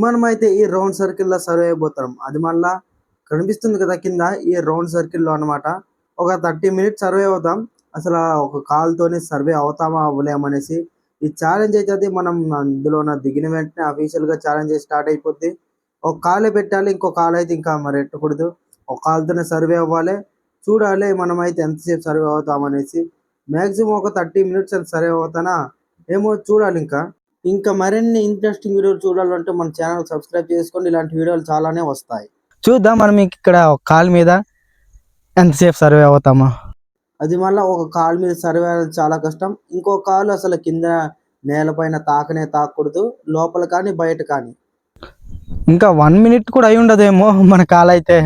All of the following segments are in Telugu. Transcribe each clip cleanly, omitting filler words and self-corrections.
మనమైతే ఈ రౌండ్ సర్కిల్ లో సర్వే అయిపోతాం. అది మళ్ళా కనిపిస్తుంది కదా కింద, ఈ రౌండ్ సర్కిల్ లో అనమాట. ఒక 30 మినిట్స్ సర్వే అవుతాం. అసలు ఒక కాల్ తోనే సర్వే అవుతామా అవ్వలేమనేసి ఈ ఛాలెంజ్ అయితే మనం అందులోన దిగిన వెంటనే అఫీషియల్ గా ఛాలెంజ్ స్టార్ట్ అయిపోద్ది. ఒక కాలే పెట్టాలి, ఇంకో కాల్ అయితే ఇంకా మరి ఎట్టకూడదు. ఒక కాల్తోనే సర్వే అవ్వాలి. చూడాలి మనమైతే ఎంతసేపు సర్వే అవుతామనేసి. మాక్సిమం ఒక 30 మినిట్స్ సర్వే అవుతానా ఏమో చూడాలి. ఇంకా మరిన్ని ఇంట్రెస్టింగ్ వీడియోలు చూడాలంటే మన ఛానల్ సబ్స్క్రైబ్ చేసుకోండి. ఇలాంటి వీడియోలు చాలానే వస్తాయి. చూద్దాం మనం ఇక్కడ ఒక కాల్ మీద ఎంతసేపు సర్వే అవుతామా. అది మళ్ళీ ఒక కాల్ మీద సర్వే అనేది చాలా కష్టం. ఇంకో కాలు అసలు కింద నేలపైన తాకకూడదు, లోపల కానీ బయట కానీ. ఇంకా 1 మినిట్ కూడా అయి ఉండదేమో మన కాల్ అయితే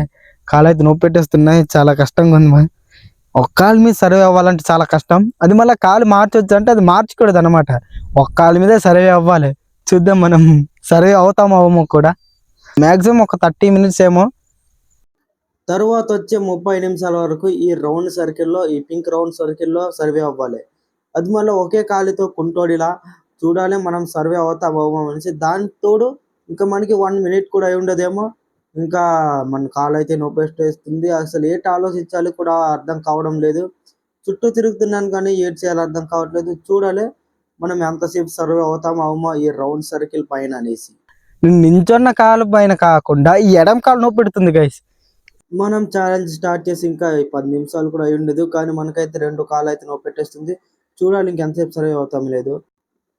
నొప్పి పెట్టేస్తున్నాయి. చాలా కష్టంగా ఉంది. ఒక కాల్ మీద సర్వే అవ్వాలంటే చాలా కష్టం. అది మళ్ళీ కాలు మార్చొచ్చు అంటే అది మార్చకూడదు అనమాట. ఒక కాల్ మీదే సర్వే అవ్వాలి. చూద్దాం మనం సర్వే అవుతామో అవ్వమో కూడా. మ్యాక్సిమం ఒక 30 మినిట్స్ ఏమో. తరువాత వచ్చే 30 నిమిషాల వరకు ఈ రౌండ్ సర్కిల్లో, ఈ పింక్ రౌండ్ సర్కిల్లో సర్వే అవ్వాలి. అది మళ్ళీ ఒకే కాలుతో కుంటోడిలా చూడాలి మనం సర్వే అవుతాం అవ్వమనేసి. దాని తోడు ఇంకా మనకి 1 మినిట్ కూడా అయి ఉండదేమో. ఇంకా మన కాలు అయితే నొప్పేస్తుంది. అసలు ఏంటి ఆలోచించాలి కూడా అర్థం కావడం లేదు. చుట్టూ తిరుగుతున్నాను కానీ ఏటి చేయాలో అర్థం కావట్లేదు. చూడాలి మనం ఎంతసేపు సర్వే అవుతామో అవ్వమో ఈ రౌండ్ సర్కిల్ పైన అనేసి. నించున్న కాలు పైన కాకుండా ఈ ఎడం కాలు నొప్పి పెడుతుంది గైస్. మనం ఛాలెంజ్ స్టార్ట్ చేసి ఇంకా 10 నిమిషాలు కూడా అయి ఉండదు, కానీ మనకైతే 2 కాళ్ళు అయితే నొప్పి పెట్టేస్తుంది. చూడాలి ఇంకెంతసేపు సర్వే అవుతాం లేదు.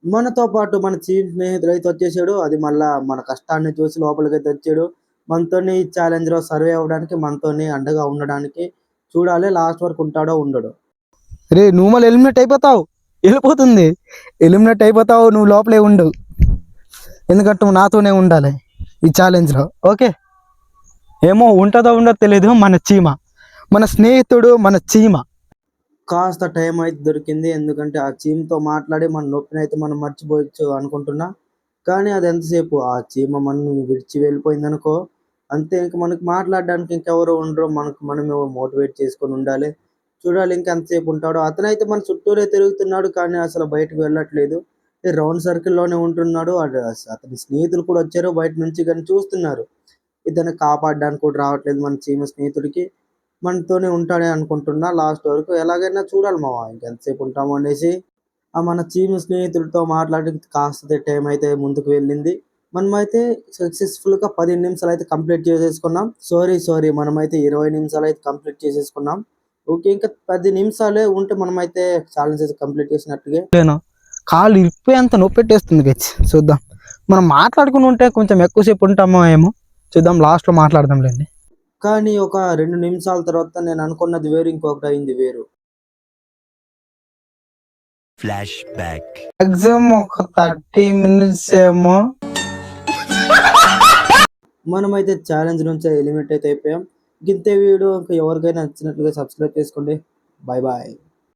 మనతో పాటు మన చీఫ్ స్నేహితుడు అయితే వచ్చేసాడు. అది మళ్ళా మన కష్టాన్ని చూసి లోపలికైతే వచ్చాడు. మనతోని ఛాలెంజ్ లో సర్వే అవ్వడానికి, మనతోని అండగా ఉండడానికి. చూడాలి లాస్ట్ వరకు ఉంటాడో ఉండడు. రే నువ్వు మళ్ళీ ఎలిమినేట్ అయిపోతావు. ఎలిమినేట్ అయిపోతావు, నువ్వు లోపలే ఉండు. ఎందుకంటే నువ్వు నాతోనే ఉండాలి ఈ ఛాలెంజ్లో. ఓకే, ఏమో ఉంటుందో ఉండదో తెలియదు. మన స్నేహితుడు మన చీమ. కాస్త టైం అయితే దొరికింది. ఎందుకంటే ఆ చీమతో మాట్లాడి మన నొప్పిని అయితే మనం మర్చిపోవచ్చు అనుకుంటున్నా. కానీ అది ఎంతసేపు, ఆ చీమ మనం విడిచి వెళ్ళిపోయింది అనుకో, అంతే. ఇంక మనకు మాట్లాడడానికి ఇంకెవరు ఉండరు. మనమే మోటివేట్ చేసుకొని ఉండాలి. చూడాలి ఇంకెంతసేపు ఉంటాడో. అతనైతే మన చుట్టూరే తిరుగుతున్నాడు కానీ అసలు బయటకు వెళ్ళట్లేదు. రౌండ్ సర్కిల్లోనే ఉంటున్నాడు. అతని స్నేహితులు కూడా వచ్చారు బయట నుంచి, కానీ చూస్తున్నారు. ఇతన్ని కాపాడడానికి కూడా రావట్లేదు మన చీమ స్నేహితుడికి. మనతోనే ఉంటాడే అనుకుంటున్నా లాస్ట్ వరకు. ఎలాగైనా చూడాలి మావా ఇంకెంతసేపు ఉంటాము అనేసి. ఆ మన చీమ స్నేహితులతో మాట్లాడి కాస్త టైం అయితే ముందుకు వెళ్ళింది. మనమైతే సక్సెస్ఫుల్ గా 10 నిమిషాలు అయితే కంప్లీట్ చేసేసుకున్నాం. సారీ మనమైతే 20 నిమిషాలు అయితే కంప్లీట్ చేసేసుకున్నాం. ఓకే, ఇంకా 10 నిమిషాలే ఉంటే మనమైతే ఛాలెంజ్ అయితే కంప్లీట్ చేసినట్టుగా. కాలు ఇరిపోయి అంత నొప్పి పెట్టేస్తుంది గచ్చి. చూద్దాం, మనం మాట్లాడుకుని ఉంటే కొంచెం ఎక్కువసేపు ఉంటామో ఏమో. చూద్దాం, లాస్ట్ లో మాట్లాడదాంలేండి. కానీ ఒక 2 నిమిషాల తర్వాత నేను అనుకున్నది వేరు, ఇంకొకటి అయింది వేరు. Flash back. మాక్సిమం ఒక 30 మినిట్స్ ఏమో. మనమైతే ఛాలెంజ్ నుంచి ఎలిమినేట్ అయితే అయిపోయాం. గింతే వీడియో. ఇంకా ఎవరికైనా నచ్చినట్లుగా సబ్స్క్రైబ్ చేసుకోండి. Bye bye.